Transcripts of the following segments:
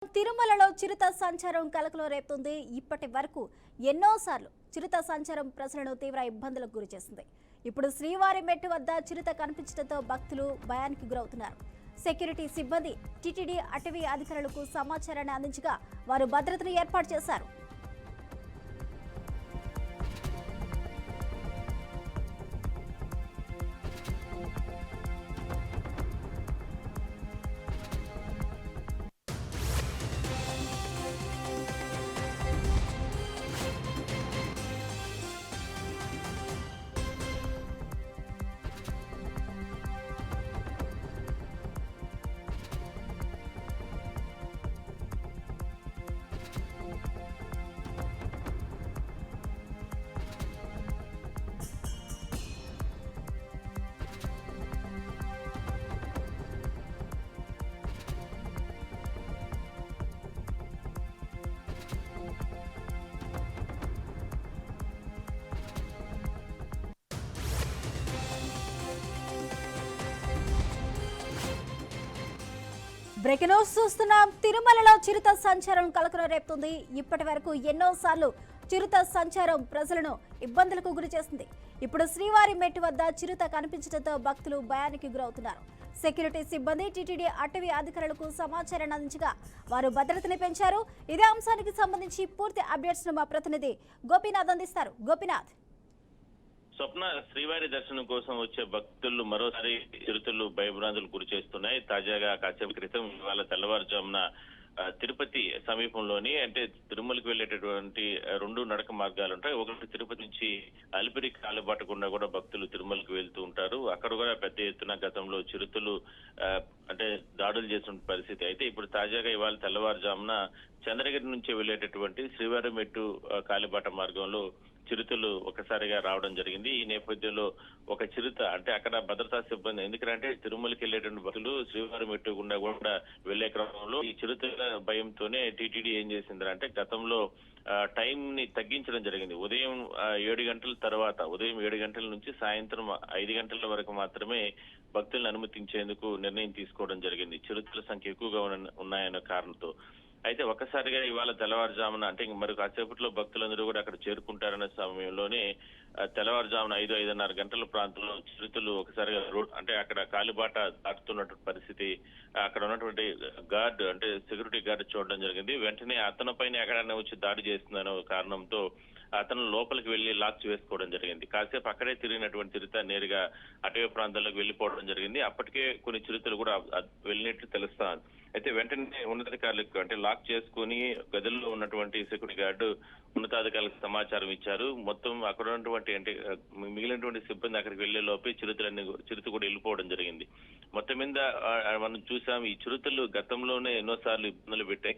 తిరుమలలో చిరుత సంచారం కలకలం రేపుతుంది. ఇప్పటి వరకు ఎన్నోసార్లు చిరుత సంచారం ప్రజలను తీవ్ర ఇబ్బందులకు గురిచేసింది. ఇప్పుడు శ్రీవారి మెట్టు వద్ద చిరుత కనిపించడంతో భక్తులు భయానికి గురవుతున్నారు. సెక్యూరిటీ సిబ్బంది టీటీడీ అటవీ అధికారులకు సమాచారాన్ని అందించగా వారు భద్రతను ఏర్పాటు చేశారు. బ్రేకింగ్ న్యూస్ చూస్తున్నాం. తిరుమలలో చిరుత సంచారం కలకలం రేపుతుంది. ఇప్పటి వరకు ఎన్నోసార్లు చిరుత సంచారం ప్రజలను ఇబ్బందులకు గురి చేస్తుంది. ఇప్పుడు శ్రీవారి మెట్టు వద్ద చిరుత కనిపించడంతో భక్తులు భయానికి గురవుతున్నారు. సెక్యూరిటీ సిబ్బంది టీటీడీ అటవీ అధికారులకు సమాచారాన్ని అందించగా వారు భద్రతని పెంచారు. ఇదే అంశానికి సంబంధించి పూర్తి అప్డేట్స్ ను మా ప్రతినిధి గోపీనాథ్ అందిస్తారు. గోపీనాథ్, స్వప్న, శ్రీవారి దర్శనం కోసం వచ్చే భక్తులు మరోసారి చిరుతలు భయభ్రాంతులు గురి చేస్తున్నాయి. తాజాగా కాసేపు క్రితం ఇవాళ తెల్లవారుజామున తిరుపతి సమీపంలోని అంటే తిరుమలకి వెళ్లేటటువంటి రెండు నడక మార్గాలు ఉంటాయి. ఒకటి తిరుపతి నుంచి అలిపిరి కాలుబాట గుండా కూడా భక్తులు తిరుమలకి వెళ్తూ ఉంటారు. అక్కడ కూడా పెద్ద ఎత్తున గతంలో చిరుతలు అంటే దాడులు చేసిన పరిస్థితి. అయితే ఇప్పుడు తాజాగా ఇవాళ తెల్లవారుజామున చంద్రగిరి నుంచి వెళ్లేటటువంటి శ్రీవారి మెట్టు కాలిబాట మార్గంలో చిరుతలు ఒకసారిగా రావడం జరిగింది. ఈ నేపథ్యంలో ఒక చిరుత అంటే అక్కడ భద్రతా సిబ్బంది, ఎందుకంటే తిరుమలకి వెళ్లేటువంటి భక్తులు శ్రీవారి మెట్టు గుండా కూడా వెళ్లే క్రమంలో ఈ చిరుతల భయంతోనే టీటీడీ ఏం చేసిందంటే గతంలో టైం ని తగ్గించడం జరిగింది. ఉదయం 7 గంటల తర్వాత, ఉదయం 7 గంటల నుంచి సాయంత్రం 5 గంటల వరకు మాత్రమే భక్తులను అనుమతించేందుకు నిర్ణయం తీసుకోవడం జరిగింది, చిరుతల సంఖ్య ఎక్కువగా ఉన్నాయన్న కారణంతో. అయితే ఒక్కసారిగా ఇవాళ తెల్లవారుజామున అంటే మరి కాసేపట్లో భక్తులందరూ కూడా అక్కడ చేరుకుంటారన్న సమయంలోనే తెల్లవారుజామున 5-5:30 గంటల ప్రాంతంలో చిరుతలు ఒకసారిగా రోడ్ అంటే అక్కడ కాలిబాట దాటుతున్నటువంటి పరిస్థితి అక్కడ ఉన్నటువంటి గార్డ్ అంటే సెక్యూరిటీ గార్డ్ చూడడం జరిగింది. వెంటనే అతని పైన ఎక్కడైనా వచ్చి దాడి చేస్తుందనే కారణంతో అతను లోపలికి వెళ్లి లాక్స్ వేసుకోవడం జరిగింది. కాసేపు అక్కడే తిరిగినటువంటి చిరుత నేరుగా అటవీ ప్రాంతాల్లోకి వెళ్లిపోవడం జరిగింది. అప్పటికే కొన్ని చిరుతలు కూడా వెళ్ళినట్లు తెలుస్తాను. అయితే వెంటనే ఉన్నతాధికారులకు అంటే లాక్ చేసుకుని గదుల్లో ఉన్నటువంటి సెక్యూరిటీ గార్డు ఉన్నతాధికారులకు సమాచారం ఇచ్చారు. మొత్తం అక్కడ ఉన్నటువంటి అంటే మిగిలినటువంటి సిబ్బంది అక్కడికి వెళ్లే లోపే చిరుత కూడా వెళ్ళిపోవడం జరిగింది. మొత్తం మీద మనం చూసాం, ఈ చిరుతలు గతంలోనే ఎన్నోసార్లు ఇబ్బందులు పెట్టాయి.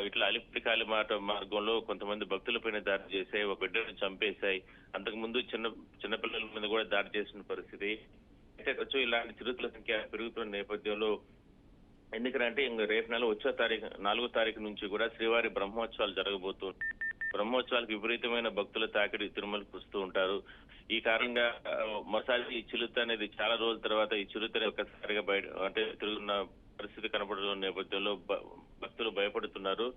ఇట్లా అలిపిరి కాలిబాట మార్గంలో కొంతమంది భక్తులపైన దాడి చేశాయి, ఒక బిడ్డను చంపేశాయి. అంతకు ముందు చిన్నపిల్లల మీద కూడా దాడి చేసిన పరిస్థితి. అయితే కొంచెం ఇలాంటి చిరుతల సంఖ్య పెరుగుతున్న నేపథ్యంలో ఎందుకంటే ఇంకా రేపు నెల వచ్చే తారీఖు 4వ తారీఖు నుంచి కూడా శ్రీవారి బ్రహ్మోత్సవాలు జరగబోతున్నాయి. బ్రహ్మోత్సవాలకు విపరీతమైన భక్తుల తాకిడి తిరుమలకు వస్తూ ఉంటారు. ఈ కారణంగా మరోసారి ఈ చిరుత అనేది చాలా రోజుల తర్వాత ఈ చిరుతని ఒకసారిగా బయట అంటే తిరుగుతున్న పరిస్థితి కనపడుతున్న నేపథ్యంలో భక్తులు భయపడుతున్నారు.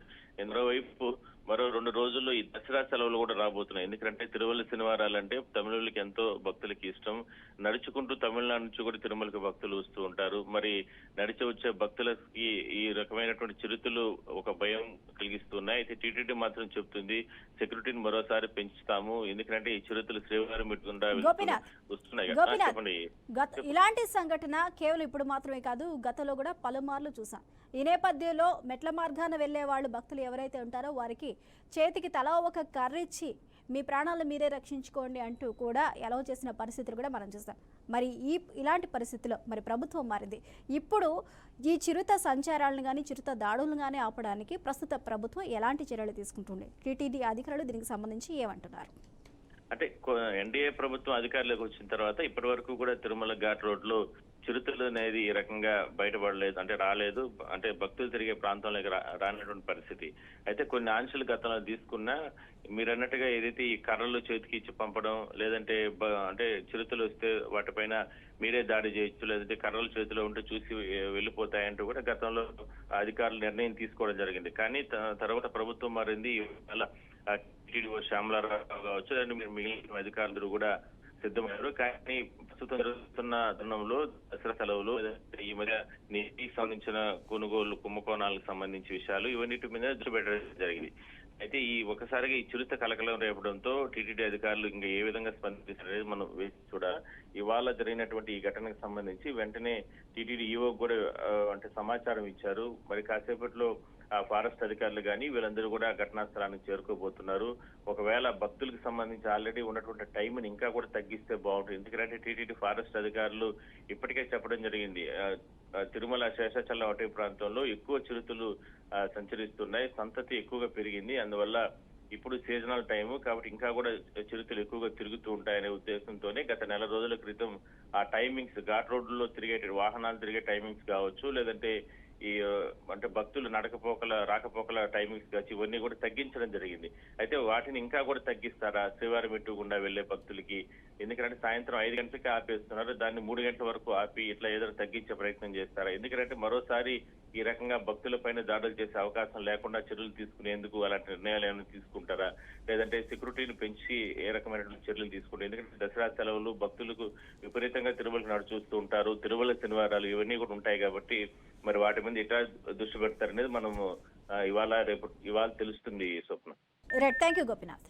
మరో 2 రోజుల్లో ఈ దసరా సెలవులు కూడా రాబోతున్నాయి. ఎందుకంటే తిరుమల శనివారాలంటే తమిళులకి ఎంతో భక్తులకి ఇష్టం. నడుచుకుంటూ తమిళనాడు నుంచి కూడా తిరుమలకి భక్తులు వస్తూ ఉంటారు. మరి నడిచి వచ్చే భక్తులకి ఈ రకమైనటువంటి చిరుతలు ఒక భయం కలిగిస్తున్నాయి. అయితే టీటీడీ మాత్రం చెప్తుంది సెక్యూరిటీని మరోసారి పెంచుతాము, ఎందుకంటే ఈ చిరుతలు శ్రీవారి మెట్టుకుండా వస్తున్నాయి. చెప్పండి. ఇలాంటి సంఘటన కేవలం ఇప్పుడు మాత్రమే కాదు, గతంలో కూడా పలుమార్లు చూసాం. ఈ నేపథ్యంలో మెట్ల మార్గాన వెళ్లే వాళ్ళు భక్తులు ఎవరైతే ఉంటారో వారికి చేతికి తలా ఒక కర్రిచ్చి మీ ప్రాణాలను మీరే రక్షించుకోండి అంటూ కూడా ఎలవ చేసిన పరిస్థితులు కూడా మనం చూస్తాం. మరి ఇలాంటి పరిస్థితుల్లో మరి ప్రభుత్వం మారింది. ఇప్పుడు ఈ చిరుత సంచారాలను కానీ చిరుత దాడులను కానీ ఆపడానికి ప్రస్తుత ప్రభుత్వం ఎలాంటి చర్యలు తీసుకుంటుంది? టీటీడీ అధికారులు దీనికి సంబంధించి ఏమంటున్నారు? అంటే ఎన్డీఏ ప్రభుత్వం అధికారులకు వచ్చిన తర్వాత ఇప్పటి వరకు కూడా తిరుమల ఘాట్ రోడ్ లో చిరుతలు అనేది ఈ రకంగా బయటపడలేదు, అంటే రాలేదు, అంటే భక్తులు తిరిగే ప్రాంతంలోకి రానటువంటి పరిస్థితి. అయితే కొన్ని ఆంక్షలు గతంలో తీసుకున్నా మీరు అన్నట్టుగా ఏదైతే ఈ కర్రలు చేతికి ఇచ్చి పంపడం, లేదంటే అంటే చిరుతలు వస్తే వాటిపైన మీరే దాడి చేయొచ్చు, లేదంటే కర్రలు చేతిలో ఉంటే చూసి వెళ్ళిపోతాయంటూ కూడా గతంలో అధికారులు నిర్ణయం తీసుకోవడం జరిగింది. కానీ తర్వాత ప్రభుత్వం మారింది. అలా టీడీఓ శ్యామలారావు కావచ్చు, లేదంటే మీరు మిగిలిన అధికారులు కూడా సిద్ధమయ్యారు. కానీ ప్రస్తుతం జరుగుతున్న తరుణంలో దసరా సెలవులు, ఈ మధ్య నీటికి సంబంధించిన కొనుగోలు కుంభకోణాలకు సంబంధించి విషయాలు ఇవన్నిటి మీద దృష్టి పెట్టడం జరిగింది. అయితే ఈ ఒకసారిగా ఈ చిరుత కలకలం రేపడంతో టీటీడీ అధికారులు ఇంకా ఏ విధంగా స్పందిస్తారనేది మనం వేసి చూడాలి. ఇవాళ జరిగినటువంటి ఈ ఘటనకు సంబంధించి వెంటనే టీటీడీ ఈవో కూడా అంటే సమాచారం ఇచ్చారు. మరి కాసేపట్లో ఆ ఫారెస్ట్ అధికారులు కానీ వీళ్ళందరూ కూడా ఘటనా స్థలానికి చేరుకోబోతున్నారు. ఒకవేళ భక్తులకు సంబంధించి ఆల్రెడీ ఉన్నటువంటి టైంని ఇంకా కూడా తగ్గిస్తే బాగుంటుంది. ఎందుకంటే టీటీడీ ఫారెస్ట్ అధికారులు ఇప్పటికే చెప్పడం జరిగింది, తిరుమల శేషాచలం అటవీ ప్రాంతంలో ఎక్కువ చిరుతలు సంచరిస్తున్నాయి, సంతతి ఎక్కువగా పెరిగింది, అందువల్ల ఇప్పుడు సీజనల్ టైము కాబట్టి ఇంకా కూడా చిరుతలు ఎక్కువగా తిరుగుతూ ఉంటాయనే ఉద్దేశంతోనే గత నెల రోజుల క్రితం ఆ టైమింగ్స్ ఘాట్ రోడ్లలో తిరిగే వాహనాలు తిరిగే టైమింగ్స్ కావచ్చు, లేదంటే ఈ అంటే భక్తులు నడకపోకల రాకపోకల టైమింగ్స్ కావచ్చు, ఇవన్నీ కూడా తగ్గించడం జరిగింది. అయితే వాటిని ఇంకా కూడా తగ్గిస్తారా శ్రీవారి మెట్టు గుండా వెళ్లే భక్తులకి? ఎందుకంటే సాయంత్రం 5 గంటలకి ఆపేస్తున్నారు, దాన్ని 3 గంటల వరకు ఆపి ఇట్లా ఏదైనా తగ్గించే ప్రయత్నం చేస్తారా? ఎందుకంటే మరోసారి ఈ రకంగా భక్తుల పైన దాడులు చేసే అవకాశం లేకుండా చర్యలు తీసుకునేందుకు అలాంటి నిర్ణయాలు ఏమైనా తీసుకుంటారా? లేదంటే సెక్యూరిటీని పెంచి ఏ రకమైనటువంటి చర్యలు తీసుకుంటారు? ఎందుకంటే దసరా సెలవులు భక్తులకు విపరీతంగా తిరుమలకు నడుచూస్తూ ఉంటారు, తిరుమల శనివారాలు ఇవన్నీ కూడా ఉంటాయి కాబట్టి మరి వాటి మీద ఎట్లా దృష్టి పెడతారనేది మనము ఇవాళ తెలుస్తుంది Swapna. Right, thank you Gopinath.